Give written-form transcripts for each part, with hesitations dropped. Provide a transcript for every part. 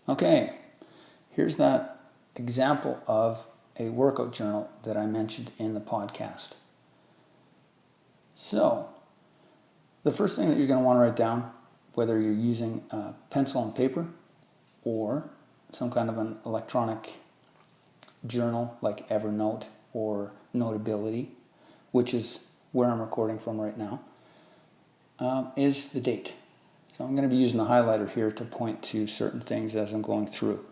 Okay, here's that example of a workout journal that I mentioned in the podcast. So, the first thing that you're going to want to write down, whether you're using pencil and paper or some kind of an electronic journal like Evernote or Notability, which is where I'm recording from right now, is the date. So I'm going to be using the highlighter here to point to certain things as I'm going through.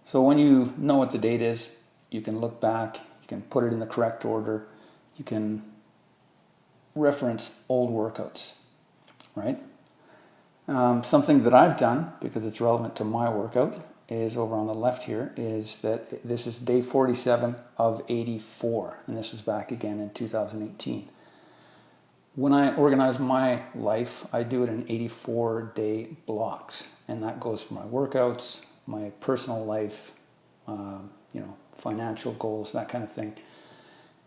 So when you know what the date is, you can look back, you can put it in the correct order, you can reference old workouts, right? Something that I've done, because it's relevant to my workout, is over on the left here, is that this is day 47 of 84, and this was back again in 2018. When I organize my life, I do it in 84-day blocks, and that goes for my workouts, my personal life, financial goals, that kind of thing.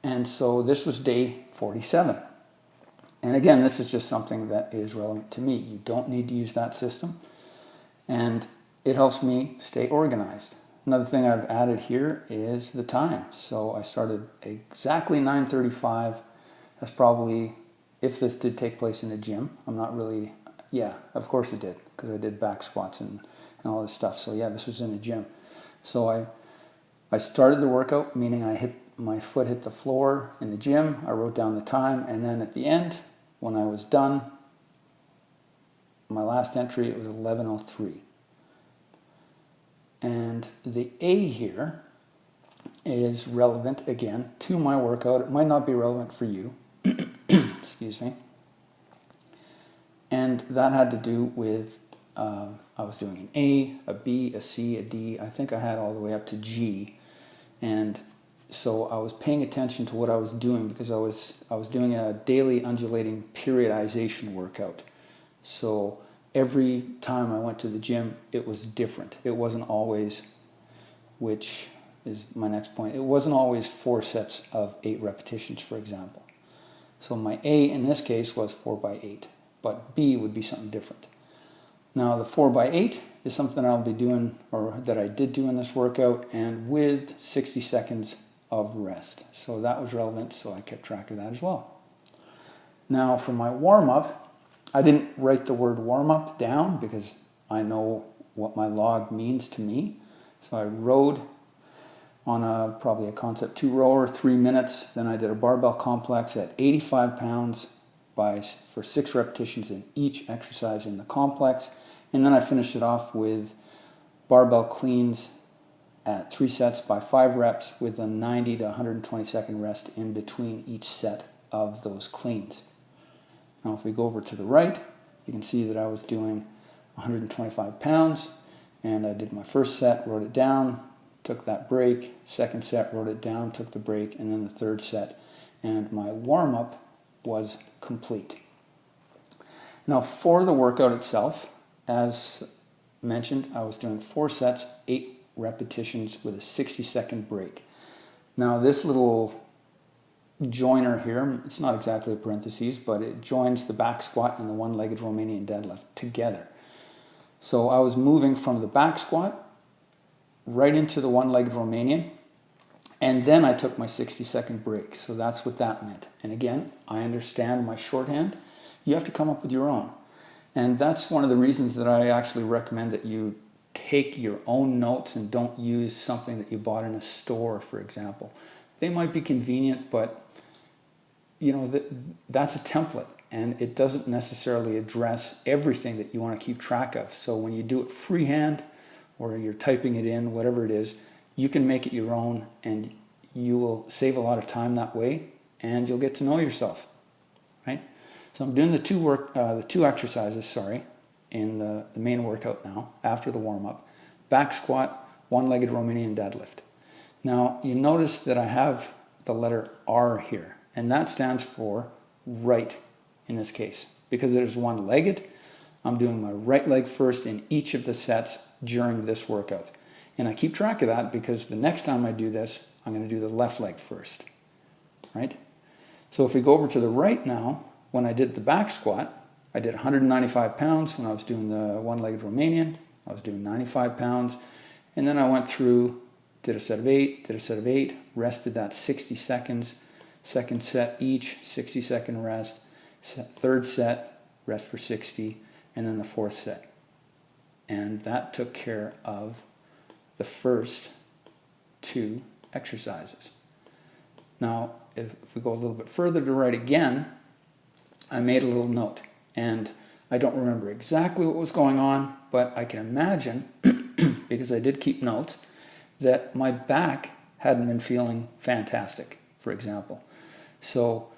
And so this was day 47. And again, this is just something that is relevant to me. You don't need to use that system, and it helps me stay organized. Another thing I've added here is the time. So I started exactly 9:35. That's probably, if this did take place in a gym, I'm not really, of course it did, because I did back squats and all this stuff. So yeah, this was in a gym. So I started the workout, meaning my foot hit the floor in the gym. I wrote down the time, and then at the end, when I was done, my last entry, it was 11:03. And the A here is relevant, again, to my workout. It might not be relevant for you. Excuse me. And that had to do with, I was doing an A, a B, a C, a D. I think I had all the way up to G. And so I was paying attention to what I was doing, because I was doing a daily undulating periodization workout. So every time I went to the gym, it was different. It wasn't always, which is my next point, it wasn't always 4 sets of 8 repetitions, for example. So my A in this case was 4x8, but B would be something different. Now the 4x8 is something I'll be doing, or that I did do in this workout, and with 60 seconds of rest. So that was relevant, so I kept track of that as well. Now for my warm-up, I didn't write the word warm-up down because I know what my log means to me. So I rode on probably a Concept 2 rower, 3 minutes. Then I did a barbell complex at 85 pounds for 6 repetitions in each exercise in the complex. And then I finished it off with barbell cleans at 3 sets by 5 reps with a 90 to 120 second rest in between each set of those cleans. Now if we go over to the right, you can see that I was doing 125 pounds, and I did my first set, wrote it down, took that break, second set, wrote it down, took the break, and then the third set, and my warm-up was complete. Now for the workout itself, as mentioned, I was doing 4 sets, 8 repetitions with a 60-second break. Now this little joiner here, it's not exactly a parentheses, but it joins the back squat and the one-legged Romanian deadlift together. So I was moving from the back squat right into the one-legged Romanian, and then I took my 60-second break. So that's what that meant. And again, I understand my shorthand. You have to come up with your own. And that's one of the reasons that I actually recommend that you take your own notes and don't use something that you bought in a store, for example. They might be convenient, but that's a template, and it doesn't necessarily address everything that you want to keep track of. So when you do it freehand, or you're typing it in, whatever it is, you can make it your own, and you will save a lot of time that way, and you'll get to know yourself, right? So I'm doing the two exercises, in the main workout now, after the warm-up. Back squat, one-legged Romanian deadlift. Now, you notice that I have the letter R here, and that stands for right in this case. Because it is one-legged, I'm doing my right leg first in each of the sets during this workout. And I keep track of that because the next time I do this, I'm going to do the left leg first, right? So if we go over to the right now, when I did the back squat, I did 195 pounds when I was doing the one-legged Romanian, I was doing 95 pounds. And then I went through, did a set of 8, did a set of 8, rested that 60 seconds, second set each, 60-second rest, third set, rest for 60, and then the fourth set. And that took care of the first 2 exercises. Now, if we go a little bit further to right again, I made a little note. And I don't remember exactly what was going on, but I can imagine, because I did keep notes, that my back hadn't been feeling fantastic, for example. So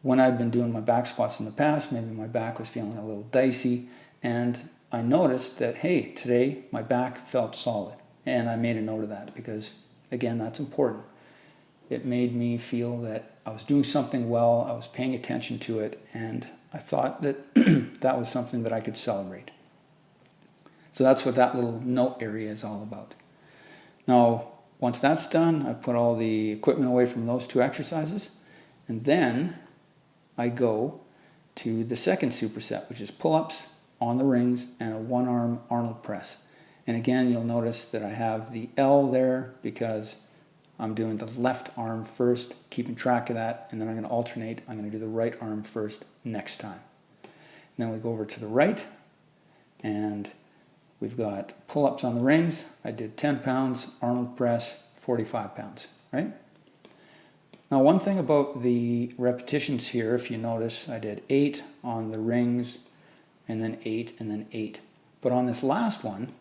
when I'd been doing my back squats in the past, maybe my back was feeling a little dicey, and I noticed that, hey, today my back felt solid. And I made a note of that because, again, that's important. It made me feel that I was doing something well, I was paying attention to it, and I thought that that was something that I could celebrate. So that's what that little note area is all about. Now, once that's done, I put all the equipment away from those 2 exercises, and then I go to the second superset, which is pull-ups on the rings and a 1-arm Arnold press. And again, you'll notice that I have the L there because I'm doing the left arm first, keeping track of that, and then I'm going to alternate. I'm going to do the right arm first next time. And then we go over to the right, and we've got pull-ups on the rings. I did 10 pounds, Arnold press, 45 pounds, right? Now, one thing about the repetitions here, if you notice, I did 8 on the rings, and then 8, and then 8. But on this last one,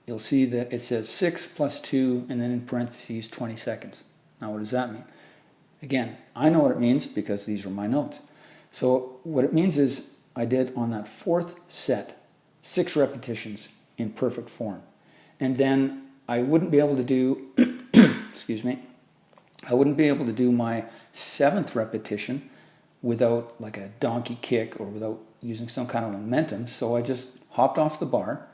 you'll see that it says 6 plus 2, and then in parentheses, 20 seconds. Now, what does that mean? Again, I know what it means because these are my notes. So what it means is I did on that 4th set, 6 repetitions in perfect form. And then I wouldn't be able to do, excuse me, I wouldn't be able to do my 7th repetition without like a donkey kick or without using some kind of momentum. So I just hopped off the bar.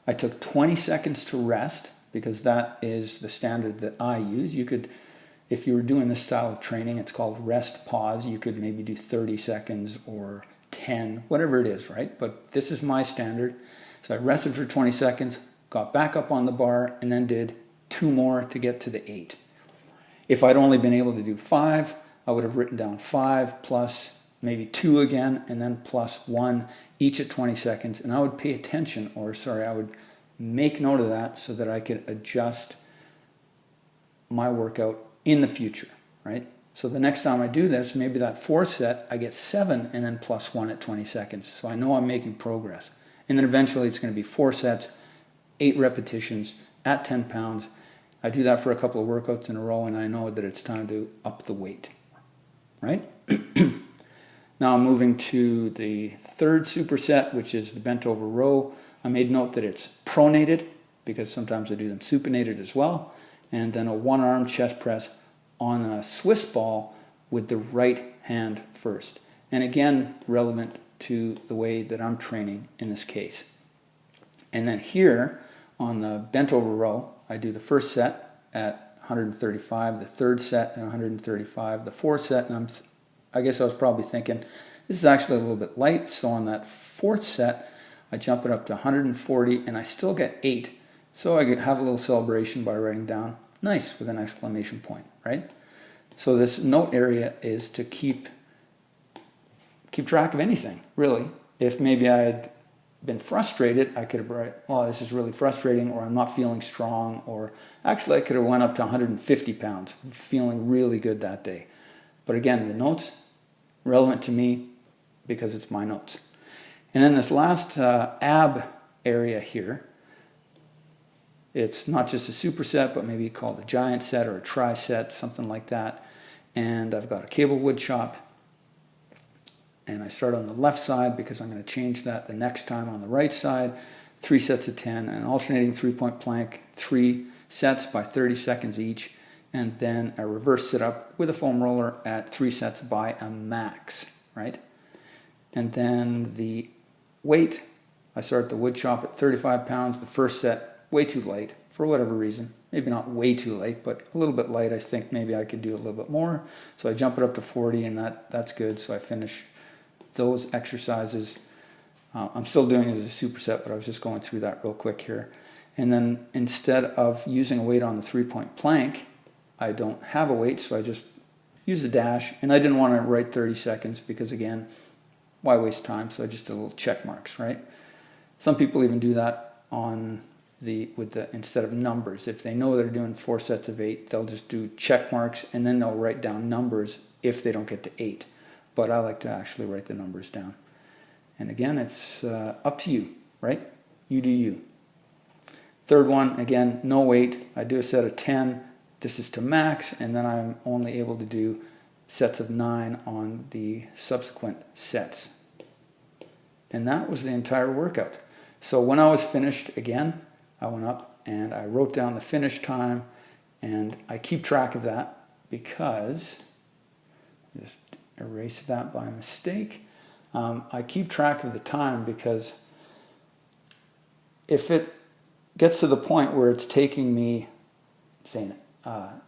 I took 20 seconds to rest because that is the standard that I use. You could, if you were doing this style of training, it's called rest pause. You could maybe do 30 seconds or 10, whatever it is, right? But this is my standard. So I rested for 20 seconds, got back up on the bar, and then did 2 more to get to the 8. If I'd only been able to do 5, I would have written down 5 plus maybe 2 again, and then plus 1, each at 20 seconds. And I would pay attention, I would make note of that so that I could adjust my workout in the future, right? So the next time I do this, maybe that 4th set, I get 7 and then plus 1 at 20 seconds. So I know I'm making progress. And then eventually it's going to be 4 sets, 8 repetitions at 10 pounds. I do that for a couple of workouts in a row, and I know that it's time to up the weight, right? Now I'm moving to the 3rd superset, which is the bent over row. I made note that it's pronated because sometimes I do them supinated as well. And then a 1-arm chest press on a Swiss ball with the right hand first. And again, relevant to the way that I'm training in this case. And then here on the bent over row, I do the 1st set at 135, the 3rd set at 135, the 4th set, and I guess I was probably thinking, this is actually a little bit light, so on that 4th set, I jump it up to 140, and I still get 8. So I have a little celebration by writing down, nice, with an exclamation point, right? So this note area is to keep track of anything, really. If maybe I had been frustrated, I could have written, oh, this is really frustrating, or I'm not feeling strong, or actually I could have went up to 150 pounds, feeling really good that day. But again, the notes, relevant to me because it's my notes. And then this last ab area here, it's not just a superset, but maybe called a giant set or a tri-set, something like that. And I've got a cable wood chop. And I start on the left side because I'm going to change that the next time on the right side. 3 sets of 10, and alternating 3-point plank, 3 sets by 30 seconds each. And then a reverse sit-up with a foam roller at 3 sets by a max, right? And then the weight, I start the wood chop at 35 pounds. The first set, way too light for whatever reason. Maybe not way too light, but a little bit light. I think maybe I could do a little bit more. So I jump it up to 40, and that's good. So I finish those exercises I'm still doing it as a superset, but I was just going through that real quick here. And then instead of using a weight on the 3-point plank, I don't have a weight, so I just use the dash. And I didn't want to write 30 seconds because, again, why waste time? So I just did little check marks, right? Some people even do that on instead of numbers. If they know they're doing 4 sets of 8, they'll just do check marks and then they'll write down numbers if they don't get to 8. But I like to actually write the numbers down. And again, it's up to you, right? You do you. Third one, again, no weight. I do a set of 10. This is to max, and then I'm only able to do sets of 9 on the subsequent sets. And that was the entire workout. So when I was finished, again, I went up and I wrote down the finish time, and I keep track of that because, just erase that by mistake. I keep track of the time because if it gets to the point where it's taking me, say,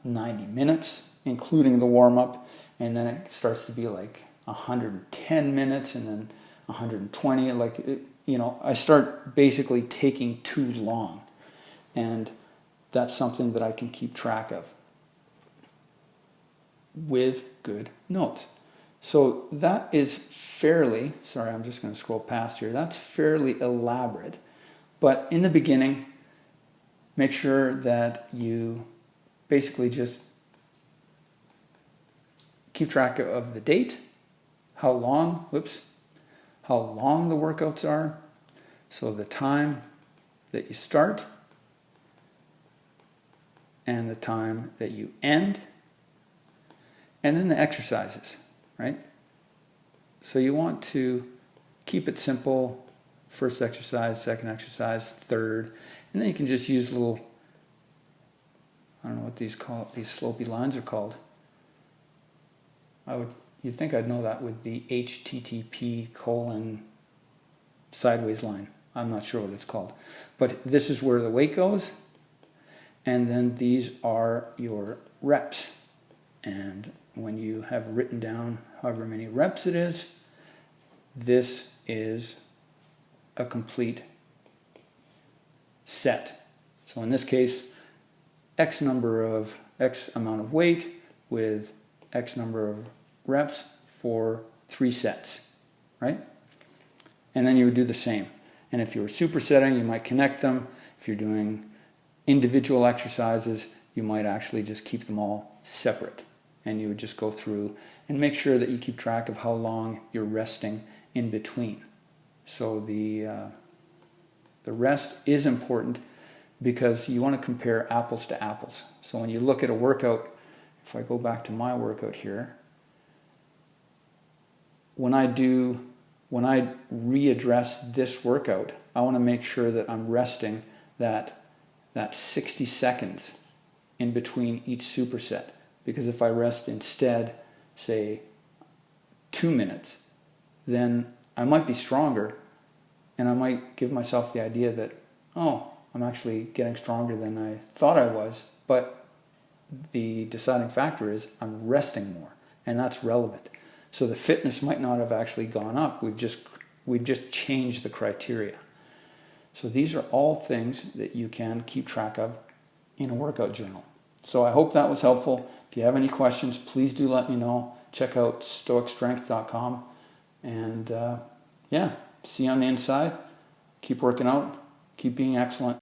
90 minutes, including the warm-up, and then it starts to be like 110 minutes and then 120, I start basically taking too long. And that's something that I can keep track of with good notes. So that is fairly, sorry, I'm just going to scroll past here. That's fairly elaborate. But in the beginning, make sure that you basically just keep track of the date, how long the workouts are, so the time that you start and the time that you end, and then the exercises, right? So you want to keep it simple. First exercise, second exercise, third, and then you can just use little, I don't know what these slopey lines are called. You'd think I'd know that with the HTTP : sideways line. I'm not sure what it's called. But this is where the weight goes, and then these are your reps. And when you have written down however many reps it is, this is a complete set. So in this case, X amount of weight with X number of reps for 3 sets, right? And then you would do the same. And if you were supersetting, you might connect them. If you're doing individual exercises, you might actually just keep them all separate. And you would just go through and make sure that you keep track of how long you're resting in between. So the rest is important because you want to compare apples to apples. So when you look at a workout, if I go back to my workout here, when I readdress this workout, I want to make sure that I'm resting that 60 seconds in between each superset. Because if I rest instead, say, 2 minutes, then I might be stronger, and I might give myself the idea that, oh, I'm actually getting stronger than I thought I was, but the deciding factor is I'm resting more, and that's relevant. So the fitness might not have actually gone up. We've just changed the criteria. So these are all things that you can keep track of in a workout journal. So I hope that was helpful. If you have any questions, please do let me know. Check out stoicstrength.com. And see you on the inside. Keep working out. Keep being excellent.